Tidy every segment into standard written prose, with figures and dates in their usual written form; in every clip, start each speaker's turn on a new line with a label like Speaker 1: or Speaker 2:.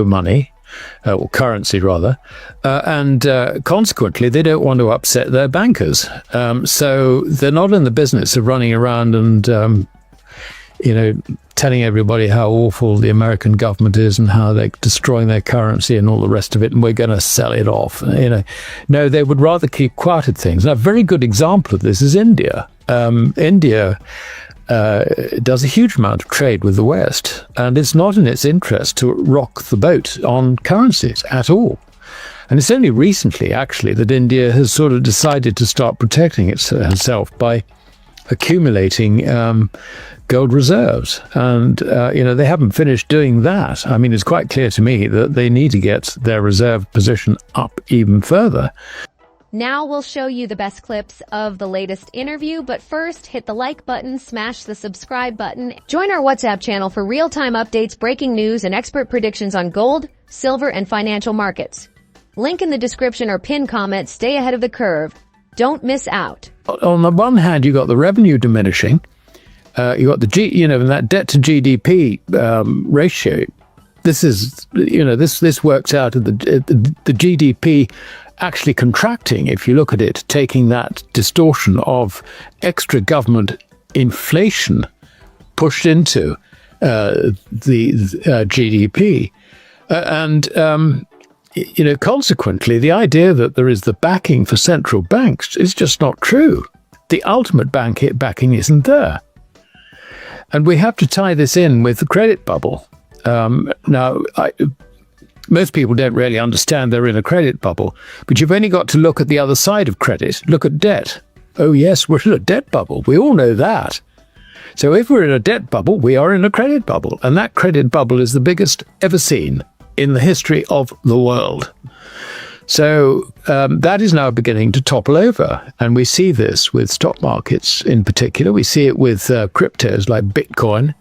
Speaker 1: money, or currency rather, and consequently they don't want to upset their bankers. So they're not in the business of running around and telling everybody how awful the American government is and how they're destroying their currency and all the rest of it, and we're going to sell it off. No, they would rather keep quiet at things. Now, a very good example of this is India. India does a huge amount of trade with the West, and it's not in its interest to rock the boat on currencies at all. And it's only recently, actually, that India has sort of decided to start protecting herself by accumulating gold reserves. And, they haven't finished doing that. I mean, it's quite clear to me that they need to get their reserve position up even further.
Speaker 2: Now we'll show you the best clips of the latest interview, but first, hit the like button, smash the subscribe button. Join our WhatsApp channel for real-time updates, breaking news, and expert predictions on gold, silver, and financial markets. Link in the description or pinned comment. Stay ahead of the curve. Don't miss out.
Speaker 1: On the one hand, you got the revenue diminishing. You got that debt to GDP ratio. This is, this works out of the GDP actually contracting, if you look at it, taking that distortion of extra government inflation pushed into the GDP. Consequently, the idea that there is the backing for central banks is just not true. The ultimate backing isn't there. And we have to tie this in with the credit bubble. Most people don't really understand they're in a credit bubble, but you've only got to look at the other side of credit. Look at debt. Oh yes, we're in a debt bubble. We all know that. So if we're in a debt bubble, we are in a credit bubble. And that credit bubble is the biggest ever seen in the history of the world. So that is now beginning to topple over. And we see this with stock markets in particular. We see it with cryptos like Bitcoin.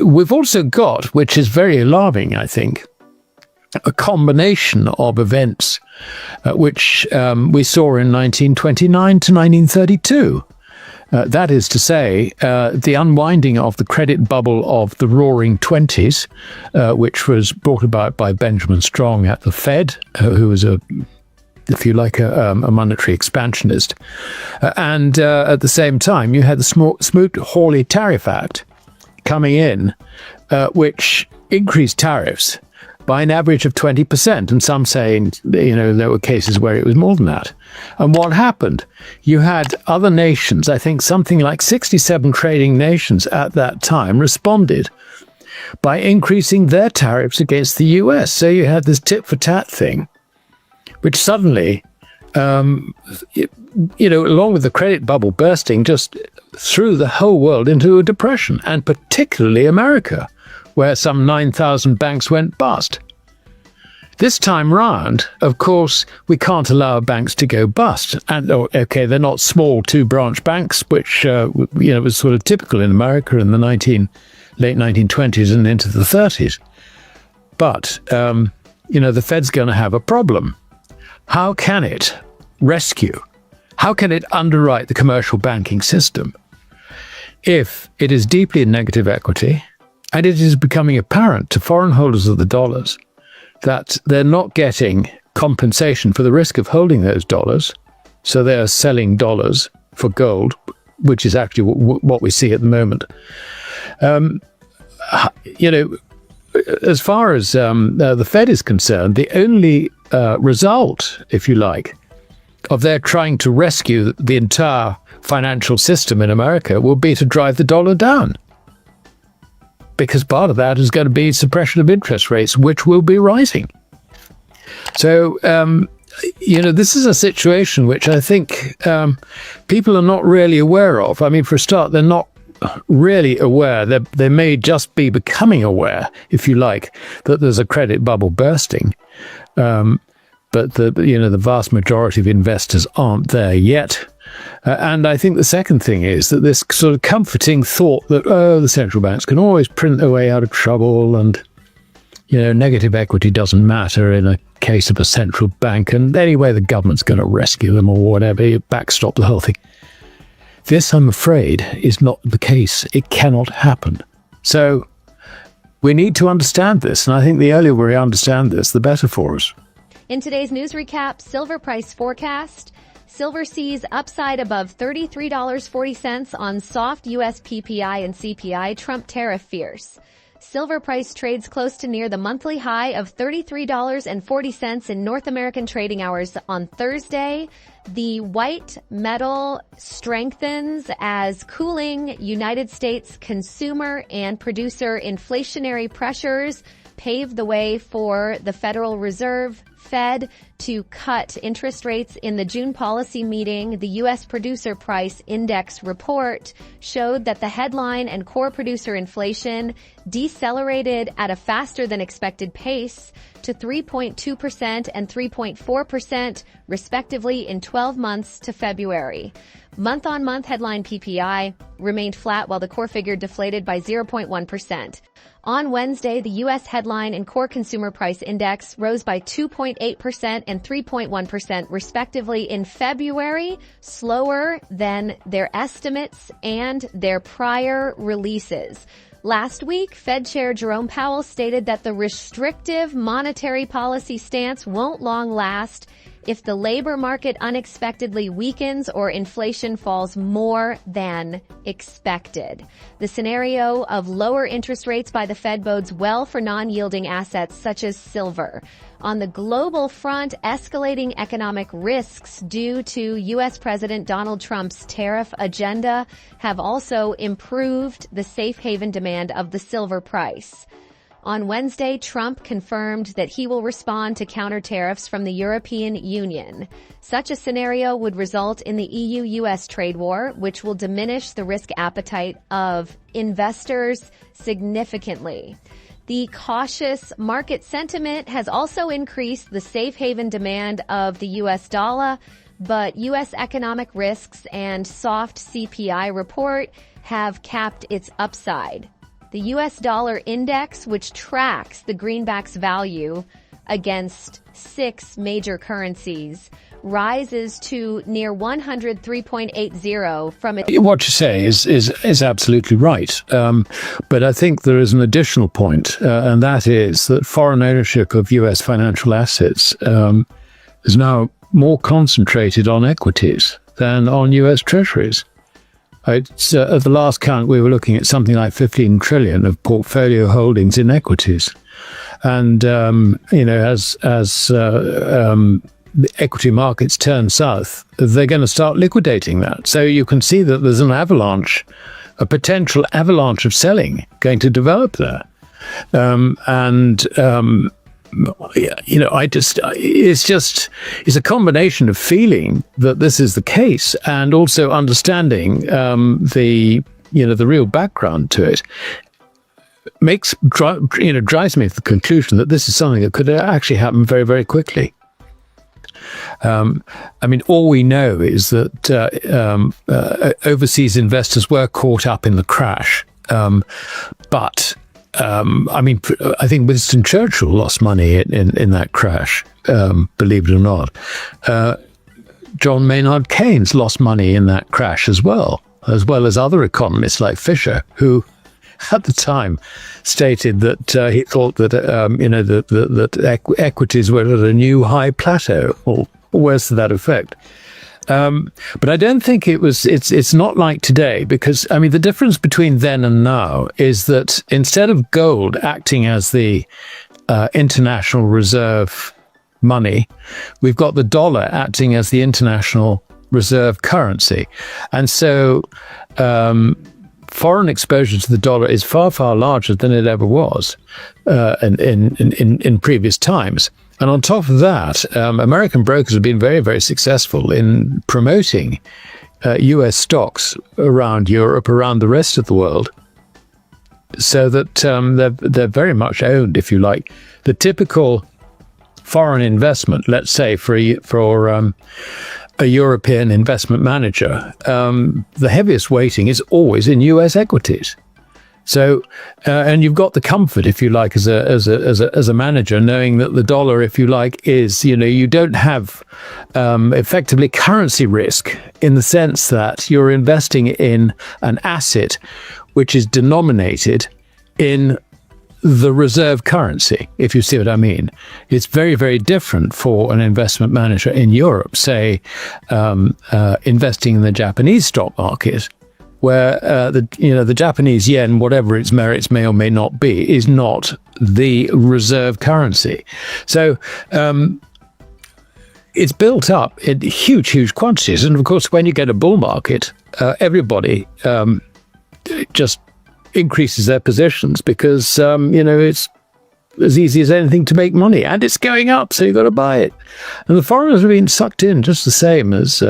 Speaker 1: We've also got, which is very alarming, I think, a combination of events which we saw in 1929 to 1932. That is to say, the unwinding of the credit bubble of the Roaring Twenties, which was brought about by Benjamin Strong at the Fed, who was if you like, a monetary expansionist. And at the same time, you had the Smoot-Hawley Tariff Act coming in, which increased tariffs by an average of 20%. And some saying, there were cases where it was more than that. And what happened? You had other nations, I think something like 67 trading nations at that time, responded by increasing their tariffs against the US. So you had this tit-for-tat thing, which suddenly, along with the credit bubble bursting, just threw the whole world into a depression, and particularly America, where some 9,000 banks went bust. This time round, of course, we can't allow banks to go bust. And, they're not small two-branch banks, which, was sort of typical in America in the late 1920s and into the 30s. But, the Fed's going to have a problem. How can it rescue? How can it underwrite the commercial banking system if it is deeply in negative equity and it is becoming apparent to foreign holders of the dollars that they're not getting compensation for the risk of holding those dollars, so they are selling dollars for gold, which is actually what we see at the moment. As far as the Fed is concerned, the only result, if you like, of their trying to rescue the entire financial system in America will be to drive the dollar down. Because part of that is going to be suppression of interest rates, which will be rising. So, this is a situation which I think people are not really aware of. I mean, for a start, they're not really aware. They may just be becoming aware, if you like, that there's a credit bubble bursting. But the vast majority of investors aren't there yet. And I think the second thing is that this sort of comforting thought that, the central banks can always print their way out of trouble, and, negative equity doesn't matter in a case of a central bank, and anyway, the government's going to rescue them or whatever, you backstop the whole thing. This, I'm afraid, is not the case. It cannot happen. So we need to understand this. And I think the earlier we understand this, the better for us.
Speaker 2: In today's news recap, silver price forecast. Silver sees upside above $33.40 on soft U.S. PPI and CPI, Trump tariff fears. Silver price trades close to near the monthly high of $33.40 in North American trading hours on Thursday. The white metal strengthens as cooling United States consumer and producer inflationary pressures pave the way for the Federal Reserve, Fed, to cut interest rates. In the June policy meeting, the U.S. Producer Price Index report showed that the headline and core producer inflation decelerated at a faster than expected pace to 3.2% and 3.4%, respectively, in 12 months to February. Month-on-month headline PPI remained flat while the core figure deflated by 0.1%. On Wednesday, the U.S. headline and core consumer price index rose by 2.8% and 3.1%, respectively, in February, slower than their estimates and their prior releases. Last week, Fed Chair Jerome Powell stated that the restrictive monetary policy stance won't long last if the labor market unexpectedly weakens or inflation falls more than expected. The scenario of lower interest rates by the Fed bodes well for non-yielding assets such as silver. On the global front, escalating economic risks due to U.S. President Donald Trump's tariff agenda have also improved the safe haven demand of the silver price. On Wednesday, Trump confirmed that he will respond to counter tariffs from the European Union. Such a scenario would result in the EU-US trade war, which will diminish the risk appetite of investors significantly. The cautious market sentiment has also increased the safe haven demand of the U.S. dollar, but U.S. economic risks and soft CPI report have capped its upside. The U.S. dollar index, which tracks the greenback's value against 6 major currencies, rises to near 103.80 from its...
Speaker 1: What you say is absolutely right. But I think there is an additional point, and that is that foreign ownership of U.S. financial assets is now more concentrated on equities than on U.S. treasuries. At the last count, we were looking at something like 15 trillion of portfolio holdings in equities. And, as the equity markets turn south, they're going to start liquidating that. So you can see that there's a potential avalanche of selling going to develop there. It's a combination of feeling that this is the case and also understanding the real background to it. Drives me to the conclusion that this is something that could actually happen very, very quickly. All we know is that overseas investors were caught up in the crash, but I think Winston Churchill lost money in that crash, believe it or not. John Maynard Keynes lost money in that crash as well as other economists like Fisher, who at the time stated that he thought that that equities were at a new high plateau or words to that effect. But I don't think it's not like today, because the difference between then and now is that instead of gold acting as the international reserve money, we've got the dollar acting as the international reserve currency. And so foreign exposure to the dollar is far, far larger than it ever was in previous times. And on top of that, American brokers have been very, very successful in promoting US stocks around Europe, around the rest of the world, so that they're very much owned, if you like. The typical foreign investment, let's say for a European investment manager, the heaviest weighting is always in US equities. So, and you've got the comfort, if you like, as a manager, knowing that the dollar, if you like, is, you don't have effectively currency risk, in the sense that you're investing in an asset which is denominated in the reserve currency, if you see what I mean. It's very, very different for an investment manager in Europe, say, investing in the Japanese stock market, where the Japanese yen, whatever its merits may or may not be, is not the reserve currency. So it's built up in huge, huge quantities. And of course, when you get a bull market, everybody just increases their positions because, it's as easy as anything to make money, and it's going up, so you've got to buy it. And the foreigners have been sucked in just the same as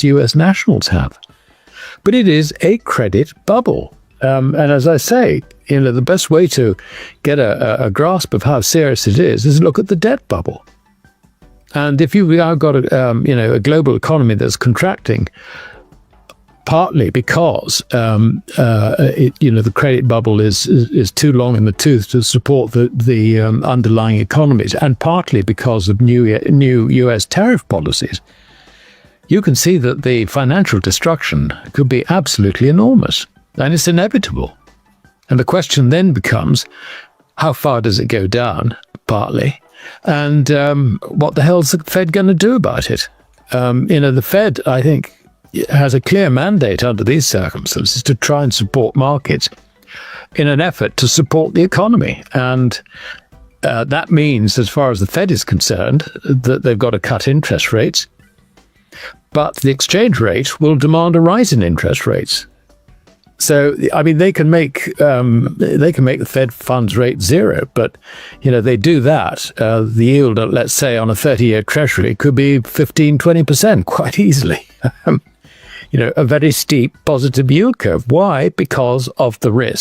Speaker 1: US nationals have. But it is a credit bubble. And as I say, the best way to get a grasp of how serious it is look at the debt bubble. And if you've now got a global economy that's contracting, partly because the credit bubble is too long in the tooth to support the underlying economies, and partly because of new US tariff policies, you can see that the financial destruction could be absolutely enormous, and it's inevitable. And the question then becomes, how far does it go down, partly, and what the hell's the Fed going to do about it? The Fed, I think, has a clear mandate under these circumstances to try and support markets in an effort to support the economy. And that means, as far as the Fed is concerned, that they've got to cut interest rates. But the exchange rate will demand a rise in interest rates. So, I mean, they can make the Fed funds rate zero, but, they do that. The yield, let's say, on a 30-year treasury could be 15-20% quite easily. A very steep positive yield curve. Why? Because of the risk.